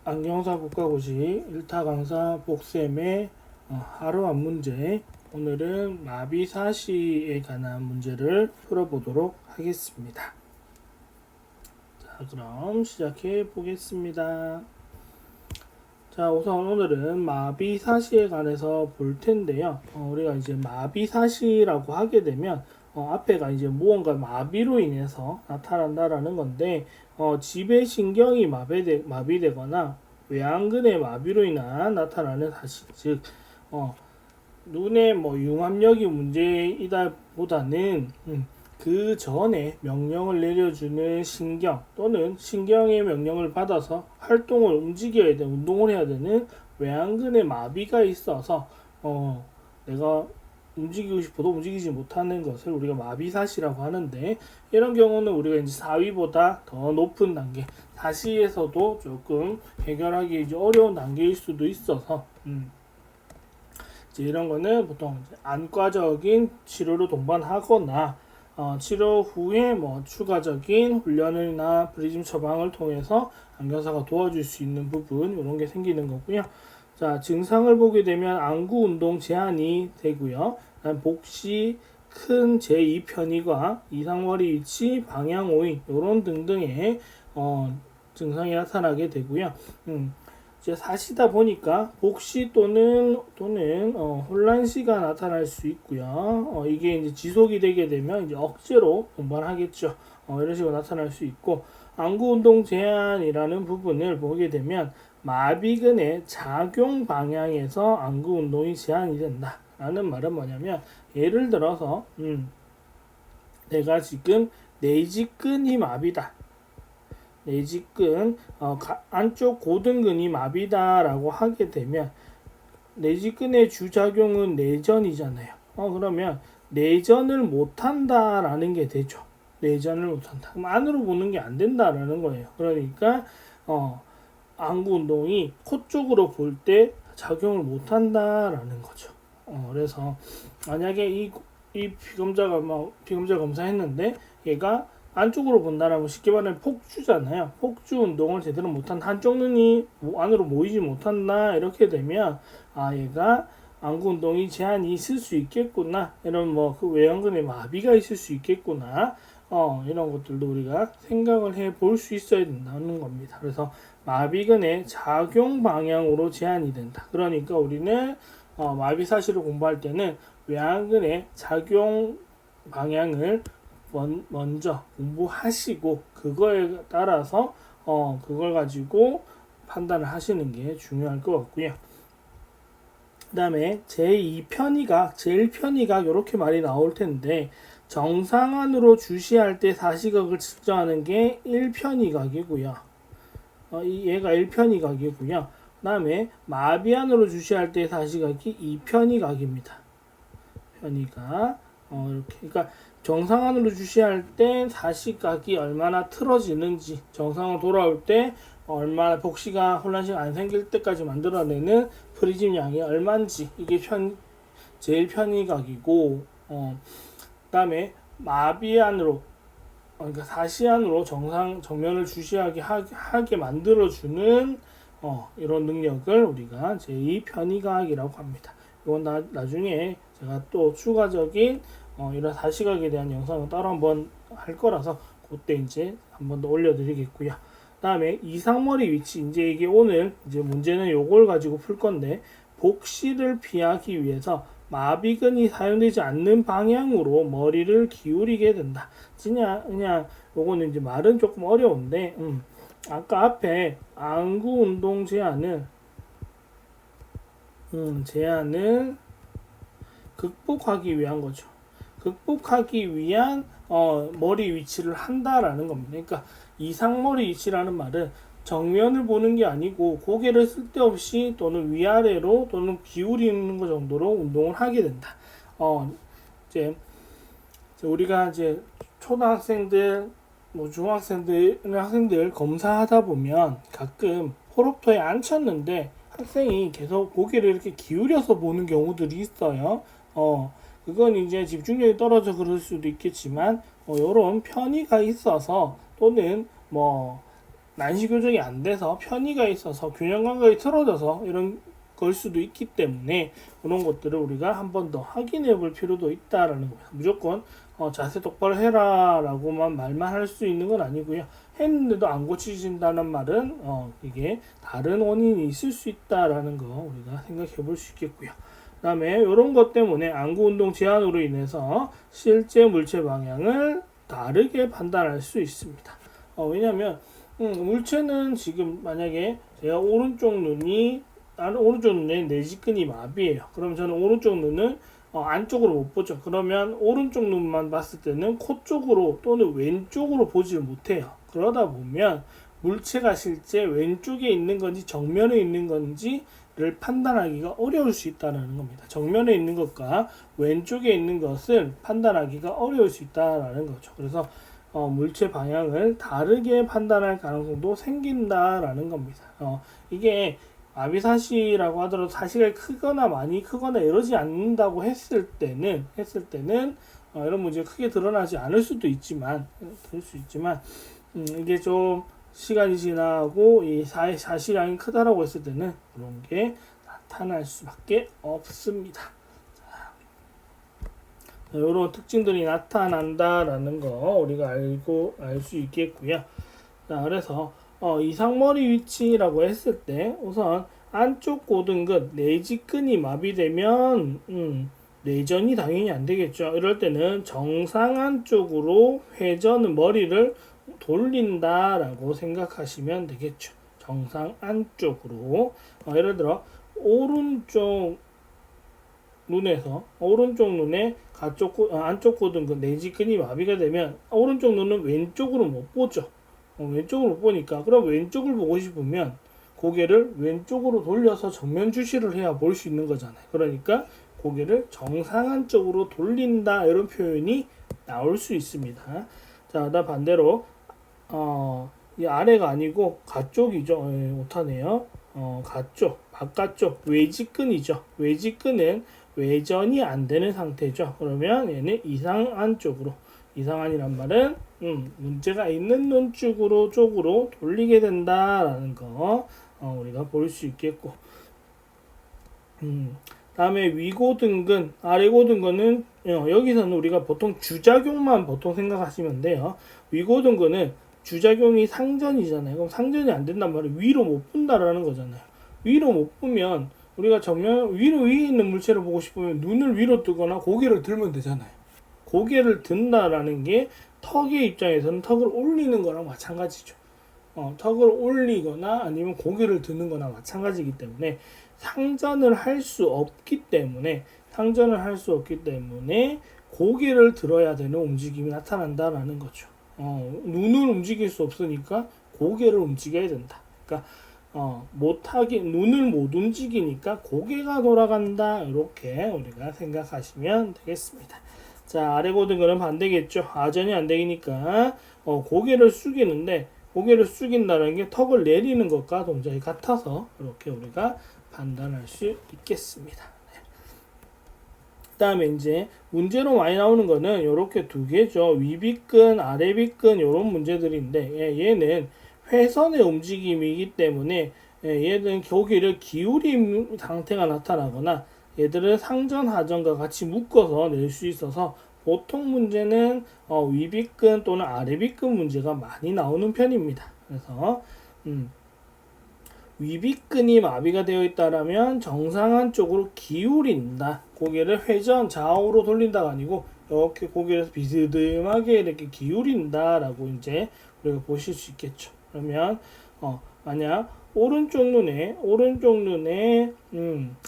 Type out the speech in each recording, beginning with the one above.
안경사 국가고시 1타 강사 복쌤의 하루한 문제. 오늘은 마비사시에 관한 문제를 풀어보도록 하겠습니다. 자, 그럼 시작해 보겠습니다. 자, 우선 오늘은 마비사시에 관해서 볼 텐데요. 우리가 이제 마비사시라고 하게 되면 앞에가 이제 무언가 마비로 인해서 나타난다라는 건데, 지배신경이 마비되거나 외안근의 마비로 인한 나타나는 사시, 즉 눈의 융합력이 문제이다 보다는 그 전에 명령을 내려주는 신경 또는 신경의 명령을 받아서 활동을 움직여야 되는, 운동을 해야 되는 외안근의 마비가 있어서 내가 움직이고 싶어도 움직이지 못하는 것을 우리가 마비사시라고 하는데, 이런 경우는 우리가 이제 4위보다 더 높은 단계, 사시에서도 조금 해결하기 이제 어려운 단계일 수도 있어서 이제 이런 거는 보통 이제 안과적인 치료를 동반하거나 치료 후에 추가적인 훈련이나 프리즘 처방을 통해서 안경사가 도와줄 수 있는 부분, 이런 게 생기는 거고요. 자, 증상을 보게 되면 안구 운동 제한이 되고요. 복시, 큰 제2편의가, 이상머리 위치, 방향 오인, 이런 등등의 증상이 나타나게 되고요. 이제 사시다 보니까 복시 또는 혼란시가 나타날 수 있고요. 이게 이제 지속이 되게 되면 이제 억제로 동반하겠죠. 이런 식으로 나타날 수 있고, 안구 운동 제한이라는 부분을 보게 되면 마비근의 작용 방향에서 안구 운동이 제한이 된다 라는 말은 뭐냐면, 예를 들어서 내가 지금 내직근이 마비다, 내직근 안쪽 고등근이 마비다라고 하게 되면, 내직근의 주작용은 내전이잖아요. 그러면 내전을 못한다라는 게 되죠. 내전을 못한다. 그럼 안으로 보는 게 안 된다라는 거예요. 그러니까 안구 운동이 코 쪽으로 볼 때 작용을 못한다라는 거죠. 그래서 만약에 이 피검자가 피검자 검사했는데 얘가 안쪽으로 본다라면 쉽게 말하면 폭주잖아요. 폭주 운동을 제대로 못한다, 한쪽 눈이 안으로 모이지 못한다, 이렇게 되면 얘가 안구 운동이 제한이 있을 수 있겠구나, 이런 그 외형근의 마비가 있을 수 있겠구나, 이런 것들도 우리가 생각을 해 볼 수 있어야 된다는 겁니다. 그래서 마비근의 작용 방향으로 제한이 된다. 그러니까 우리는 마비 사실을 공부할 때는 외안근의 작용 방향을 먼저 공부하시고, 그거에 따라서 그걸 가지고 판단을 하시는 게 중요할 것 같고요. 그 다음에 제2편의각, 제1편의각 이렇게 말이 나올 텐데, 정상안으로 주시할 때 사시각을 측정하는 게 1편의각이고요. 얘가 1편의각이고요. 그 다음에 마비안으로 주시할 때 사시각이 2편의각입니다. 편의각. 이렇게. 그러니까 정상안으로 주시할 때 사시각이 얼마나 틀어지는지, 정상으로 돌아올 때 얼마나 복시가 혼란시가 안 생길 때까지 만들어내는 프리즘 양이 얼마인지, 이게 제일 편의각이고, 그다음에 마비안으로, 그러니까 사시안으로 정면을 주시하게 하게 만들어주는 이런 능력을 우리가 제2편의각이라고 합니다. 이건 나중에 제가 또 추가적인 이런 사시각에 대한 영상을 따로 한번 할 거라서 그때 이제 한번 더 올려드리겠고요. 그 다음에 이상머리 위치, 이제 이게 오늘 이제 문제는 요걸 가지고 풀 건데, 복시를 피하기 위해서 마비근이 사용되지 않는 방향으로 머리를 기울이게 된다. 그냥 요거는 이제 말은 조금 어려운데, 아까 앞에 안구 운동 제한을 극복하기 위한 거죠. 극복하기 위한 머리 위치를 한다라는 겁니다. 그러니까 이상머리 위치라는 말은 정면을 보는 게 아니고 고개를 쓸데없이 또는 위아래로 또는 기울이는 것 정도로 운동을 하게 된다. 이제 우리가 이제 초등학생들, 학생들 검사하다 보면 가끔 호흡터에 앉혔는데 학생이 계속 고개를 이렇게 기울여서 보는 경우들이 있어요. 그건 이제 집중력이 떨어져 그럴 수도 있겠지만, 요런 편의가 있어서, 또는 난시 교정이 안 돼서 편의가 있어서 균형 감각이 틀어져서 이런 걸 수도 있기 때문에 그런 것들을 우리가 한 번 더 확인해 볼 필요도 있다라는 겁니다. 무조건 자세 똑바로 해라 라고만 말만 할 수 있는 건 아니고요. 했는데도 안 고치신다는 말은 이게 다른 원인이 있을 수 있다라는 거 우리가 생각해 볼 수 있겠고요. 그 다음에 이런 것 때문에 안구 운동 제한으로 인해서 실제 물체 방향을 다르게 판단할 수 있습니다. 왜냐하면 물체는 지금 만약에 제가 오른쪽 눈에 내지근이 마비예요. 그럼 저는 오른쪽 눈을 안쪽으로 못 보죠. 그러면 오른쪽 눈만 봤을 때는 코 쪽으로 또는 왼쪽으로 보지를 못해요. 그러다 보면 물체가 실제 왼쪽에 있는 건지 정면에 있는 건지를 판단하기가 어려울 수 있다는 겁니다. 정면에 있는 것과 왼쪽에 있는 것을 판단하기가 어려울 수 있다는 거죠. 그래서 물체 방향을 다르게 판단할 가능성도 생긴다라는 겁니다. 이게 마비사시라고 하더라도 사시가 크거나 많이 크거나 이러지 않는다고 했을 때는 이런 문제가 크게 드러나지 않을 수도 있지만 이게 좀 시간이 지나고 이 사시량이 크다라고 했을 때는 그런 게 나타날 수밖에 없습니다. 이런 특징들이 나타난다라는 거 우리가 알 수 있겠고요. 자, 그래서 이상머리 위치라고 했을 때 우선 안쪽 고등근 내지근이 마비되면 내전이 당연히 안 되겠죠. 이럴 때는 정상 안쪽으로 머리를 돌린다라고 생각하시면 되겠죠. 정상 안쪽으로 예를 들어 오른쪽 눈에 안쪽 고등근 내지근이 마비가 되면 오른쪽 눈은 왼쪽으로 못 보죠. 왼쪽으로 못 보니까 그럼 왼쪽을 보고 싶으면 고개를 왼쪽으로 돌려서 정면 주시를 해야 볼 수 있는 거잖아요. 그러니까 고개를 정상한 쪽으로 돌린다 이런 표현이 나올 수 있습니다. 자, 나 반대로 이 아래가 아니고 가쪽이죠. 못하네요. 바깥쪽 외지근이죠. 외지근은 외전이 안 되는 상태죠. 그러면 얘는 이상안이란 말은 문제가 있는 눈 쪽으로 돌리게 된다라는 거 우리가 볼 수 있겠고, 다음에 위고등근, 아래고등근은 여기서는 우리가 보통 주작용만 보통 생각하시면 돼요. 위고등근은 주작용이 상전이잖아요. 그럼 상전이 안 된단 말이에요. 위로 못 본다라는 거잖아요. 위로 못 보면 우리가 위에 있는 물체를 보고 싶으면 눈을 위로 뜨거나 고개를 들면 되잖아요. 고개를 든다라는 게 턱의 입장에서는 턱을 올리는 거랑 마찬가지죠. 턱을 올리거나 아니면 고개를 드는 거나 마찬가지이기 때문에 상전을 할 수 없기 때문에 고개를 들어야 되는 움직임이 나타난다라는 거죠. 눈을 움직일 수 없으니까 고개를 움직여야 된다. 그러니까 눈을 못 움직이니까 고개가 돌아간다. 이렇게 우리가 생각하시면 되겠습니다. 자, 아래고등근은 반대겠죠. 아전이 안 되니까 고개를 숙이는데 고개를 숙인다는 게 턱을 내리는 것과 동작이 같아서 이렇게 우리가 판단할 수 있겠습니다. 그 다음에 이제 문제로 많이 나오는 거는 이렇게 두 개죠. 위비근, 아래비근 이런 문제들인데 얘는 회선의 움직임이기 때문에 얘는 고개를 기울인 상태가 나타나거나 얘들은 상전, 하전과 같이 묶어서 낼 수 있어서 보통 문제는 위비근 또는 아래비근 문제가 많이 나오는 편입니다. 그래서 위비근이 마비가 되어 있다라면 정상한 쪽으로 기울인다. 고개를 회전 좌우로 돌린다가 아니고 이렇게 고개를 비스듬하게 이렇게 기울인다라고 이제 우리가 보실 수 있겠죠. 그러면 만약 오른쪽 눈에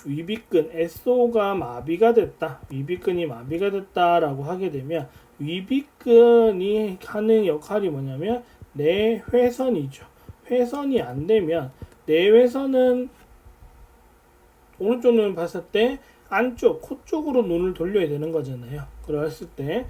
위비근 SO가 마비가 됐다. 위비근이 마비가 됐다라고 하게 되면 위비근이 하는 역할이 뭐냐면 내회선이죠. 회선이 안 되면 내회선은 오른쪽 눈을 봤을 때 안쪽 코 쪽으로 눈을 돌려야 되는 거잖아요. 그랬을 때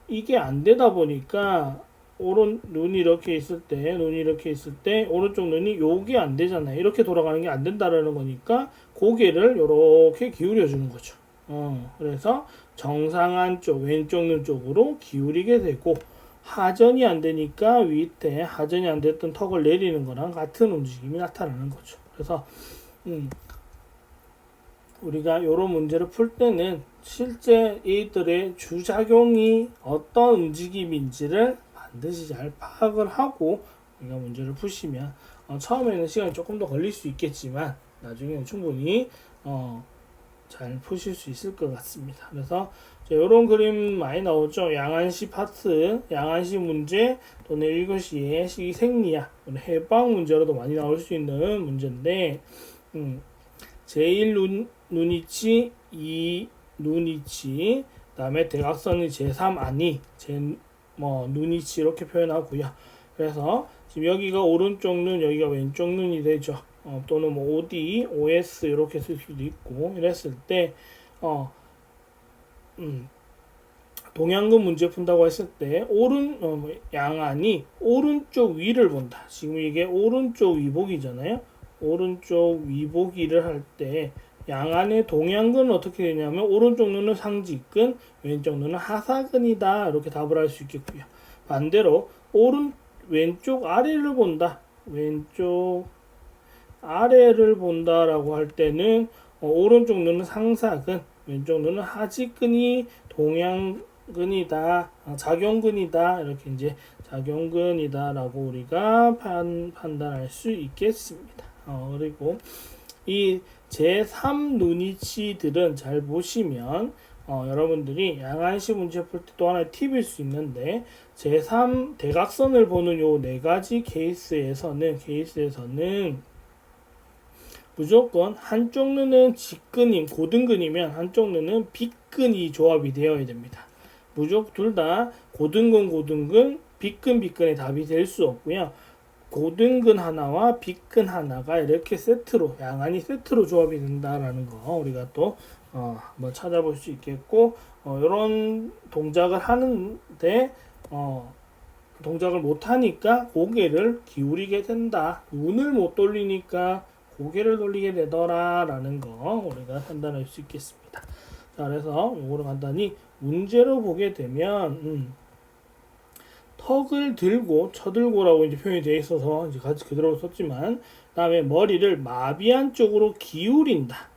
이게 안 되다 보니까 눈이 이렇게 있을 때 오른쪽 눈이 요게 안 되잖아요. 이렇게 돌아가는 게 안 된다라는 거니까 고개를 이렇게 기울여 주는 거죠. 그래서 정상한 쪽 왼쪽 눈 쪽으로 기울이게 되고 하전이 안 되니까 밑에 하전이 안 됐던 턱을 내리는 거랑 같은 움직임이 나타나는 거죠. 그래서 우리가 이런 문제를 풀 때는 실제 이들의 주작용이 어떤 움직임인지를 반드시 잘 파악을 하고 우리가 문제를 푸시면 처음에는 시간이 조금 더 걸릴 수 있겠지만 나중에는 충분히 잘 푸실 수 있을 것 같습니다. 그래서 이런 그림 많이 나오죠. 양안시 파트, 양안시 문제 또는 1교시의 식이생리학, 해방 문제로도 많이 나올 수 있는 문제인데 제1 눈이치, 2 눈이치, 그다음에 대각선이 제3 아니, 눈이치 이렇게 표현하고요. 그래서 지금 여기가 오른쪽 눈, 여기가 왼쪽 눈이 되죠. 또는 뭐 OD, OS 이렇게 쓸 수도 있고 이랬을 때 동양근 문제 푼다고 했을 때 양안이 오른쪽 위를 본다. 지금 이게 오른쪽 위복이잖아요. 오른쪽 위보기를 할 때 양안의 동양근은 어떻게 되냐면 오른쪽 눈은 상직근, 왼쪽 눈은 하사근이다. 이렇게 답을 할 수 있겠고요. 반대로 왼쪽 아래를 본다. 왼쪽 아래를 본다라고 할 때는 오른쪽 눈은 상사근, 왼쪽 눈은 하직근이 동양근이다, 작용근이다. 이렇게 이제 작용근이다라고 우리가 판단할 수 있겠습니다. 그리고 이 제3 눈이치들은 잘 보시면 여러분들이 양안시 문제 풀 때 또 하나의 팁일 수 있는데 제3 대각선을 보는 요 네 가지 케이스에서는 무조건 한쪽 눈은 직근인 고등근이면 한쪽 눈은 빗근이 조합이 되어야 됩니다. 무조건 둘 다 고등근, 빗근의 답이 될 수 없고요. 고등근 하나와 빗근 하나가 이렇게 세트로 양안이 세트로 조합이 된다라는 거 우리가 또 한번 찾아볼 수 있겠고 이런 동작을 하는데 동작을 못 하니까 고개를 기울이게 된다. 눈을 못 돌리니까 고개를 돌리게 되더라라는 거 우리가 판단할 수 있겠습니다. 자, 그래서 이거를 간단히 문제로 보게 되면 턱을 들고 쳐들고라고 이제 표현이 되어 있어서 이제 같이 그대로 썼지만 다음에 머리를 마비한 쪽으로 기울인다.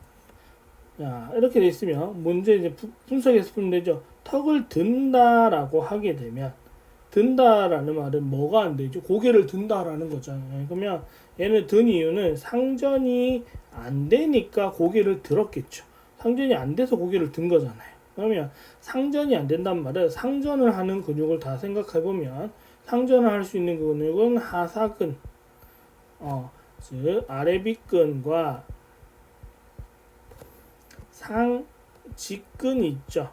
자, 이렇게 돼 있으면 문제 이제 분석해서 풀면 되죠. 턱을 든다라고 하게 되면 든다라는 말은 뭐가 안 되죠? 고개를 든다라는 거잖아요. 그러면 얘는 든 이유는 상전이 안 되니까 고개를 들었겠죠. 상전이 안 돼서 고개를 든 거잖아요. 그러면 상전이 안 된단 말은 상전을 하는 근육을 다 생각해보면 상전을 할 수 있는 근육은 하사근, 즉 아래빗근과 상직근이 있죠.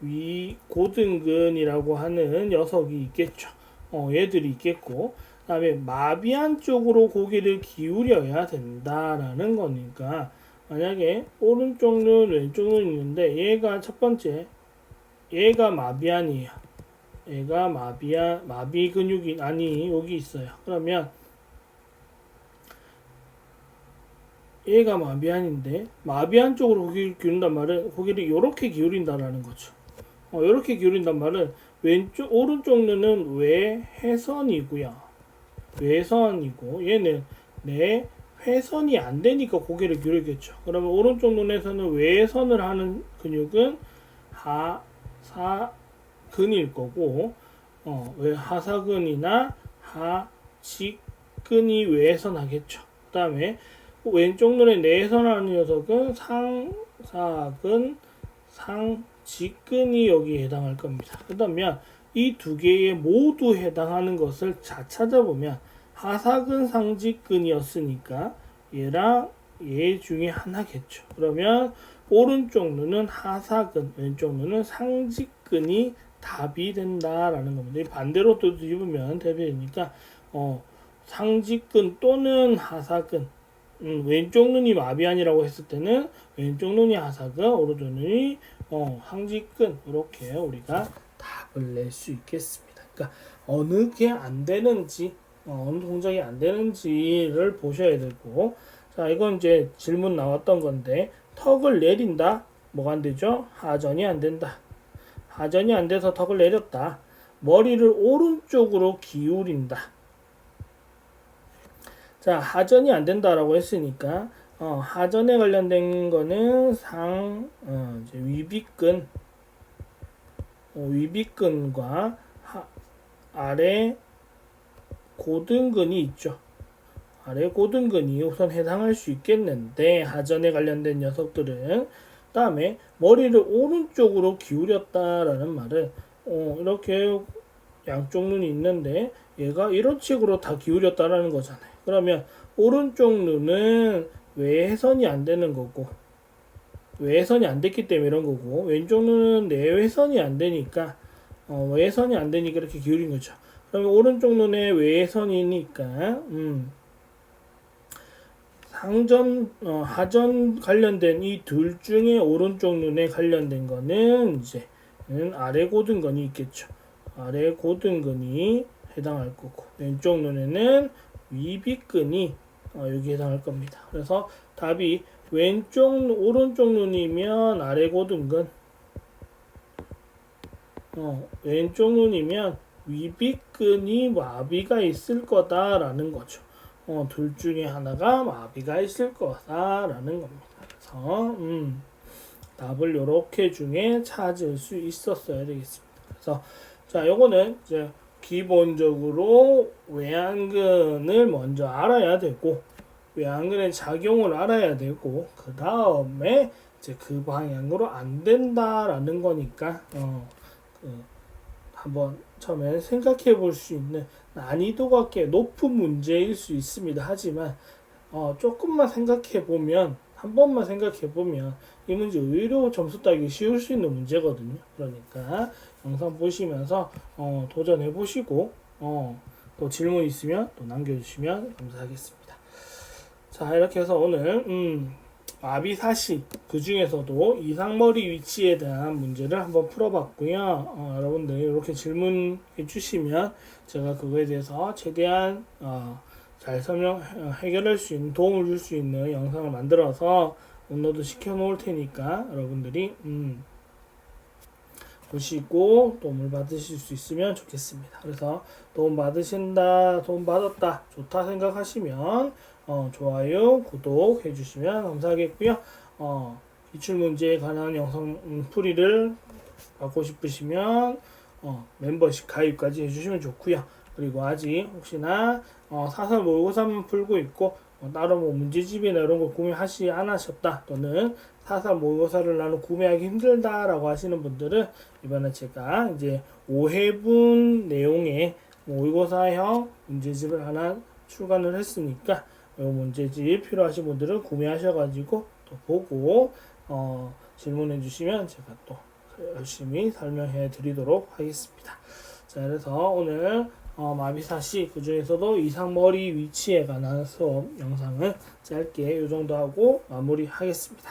위 고등근이라고 하는 녀석이 있겠죠. 얘들이 있겠고 그 다음에 마비한 쪽으로 고개를 기울여야 된다라는 거니까 만약에 오른쪽 눈, 왼쪽 눈이 있는데 얘가 첫 번째 얘가 마비안이에요. 얘가 마비 근육이 여기 있어요. 그러면 얘가 마비안인데 마비안 쪽으로 고개를 기울인단 말은 고개를 이렇게 기울인다라는 거죠. 이렇게 기울인단 말은 오른쪽 눈은 외회선이고요. 외선이고 얘는 회선이 안 되니까 고개를 기울이겠죠. 그러면 오른쪽 눈에서는 외선을 하는 근육은 하사근일 거고, 하사근이나 하직근이 외선하겠죠. 그 다음에 왼쪽 눈에 내선하는 녀석은 상사근, 상직근이 여기에 해당할 겁니다. 그러면 이 두 개에 모두 해당하는 것을 찾아보면 하사근 상직근이었으니까 얘랑 얘 중에 하나겠죠. 그러면 오른쪽 눈은 하사근, 왼쪽 눈은 상직근이 답이 된다라는 겁니다. 반대로 또 뒤집으면 답이 되니까 상직근 또는 하사근, 왼쪽 눈이 마비안이라고 했을 때는 왼쪽 눈이 하사근, 오른쪽 눈이 상직근 이렇게 우리가 답을 낼 수 있겠습니다. 그러니까 어느 게 안 되는지 어느 동작이 안 되는지를 보셔야 되고 자 이건 이제 질문 나왔던 건데 턱을 내린다 뭐가 안 되죠? 하전이 안 된다. 하전이 안 돼서 턱을 내렸다. 머리를 오른쪽으로 기울인다. 자, 하전이 안 된다라고 했으니까 하전에 관련된 거는 이제 위비근과 아래 고등근이 있죠. 아래 고등근이 우선 해당할 수 있겠는데, 하전에 관련된 녀석들은. 다음에 머리를 오른쪽으로 기울였다라는 말은 이렇게 양쪽 눈이 있는데 얘가 이런 식으로 다 기울였다라는 거잖아요. 그러면 오른쪽 눈은 외회선이 안 되는 거고, 외회선이 안 됐기 때문에 이런 거고, 왼쪽 눈은 내외선이 안 되니까 외회선이 안 되니까 이렇게 기울인 거죠. 그러면 오른쪽 눈에 외회선이니까 하전 관련된 이 둘 중에 오른쪽 눈에 관련된 거는 이제 아래 고등근이 있겠죠. 아래 고등근이 해당할 거고, 왼쪽 눈에는 위비근이 여기 해당할 겁니다. 그래서 답이 오른쪽 눈이면 아래 고등근, 왼쪽 눈이면 위비근이 마비가 있을 거다라는 거죠. 둘 중에 하나가 마비가 있을 거다라는 겁니다. 그래서 답을 이렇게 중에 찾을 수 있었어야 되겠습니다. 그래서 자, 요거는 이제 기본적으로 외안근을 먼저 알아야 되고, 외안근의 작용을 알아야 되고, 그 다음에 이제 그 방향으로 안 된다라는 거니까 한번 처음에 생각해 볼 수 있는 난이도가 꽤 높은 문제일 수 있습니다. 하지만 조금만 생각해 보면, 한 번만 생각해 보면 이 문제 의외로 점수 따기 쉬울 수 있는 문제거든요. 그러니까 영상 보시면서 도전해 보시고 또 질문 있으면 또 남겨주시면 감사하겠습니다. 자, 이렇게 해서 오늘 마비사시, 그 중에서도 이상머리 위치에 대한 문제를 한번 풀어봤고요. 여러분들 이렇게 질문해 주시면 제가 그거에 대해서 최대한 잘 해결할 수 있는, 도움을 줄 수 있는 영상을 만들어서 업로드 시켜 놓을 테니까 여러분들이 보시고 도움을 받으실 수 있으면 좋겠습니다. 그래서 도움 받았다, 좋다 생각하시면 좋아요, 구독 해주시면 감사하겠고요. 기출문제에 관한 영상 풀이를 받고 싶으시면 멤버십 가입까지 해주시면 좋고요. 그리고 아직 혹시나 사설 모의고사만 풀고 있고 따로 문제집이나 이런 거 구매하시 안 하셨다, 또는 사설 모의고사를 나는 구매하기 힘들다라고 하시는 분들은 이번에 제가 이제 5회분 내용의 모의고사형 문제집을 하나 출간을 했으니까 이 문제집 필요하신 분들은 구매하셔가지고 또 보고 질문해 주시면 제가 또 열심히 설명해 드리도록 하겠습니다. 자, 그래서 오늘 마비사시, 그 중에서도 이상머리 위치에 관한 수업 영상을 짧게 이 정도 하고 마무리하겠습니다.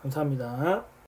감사합니다.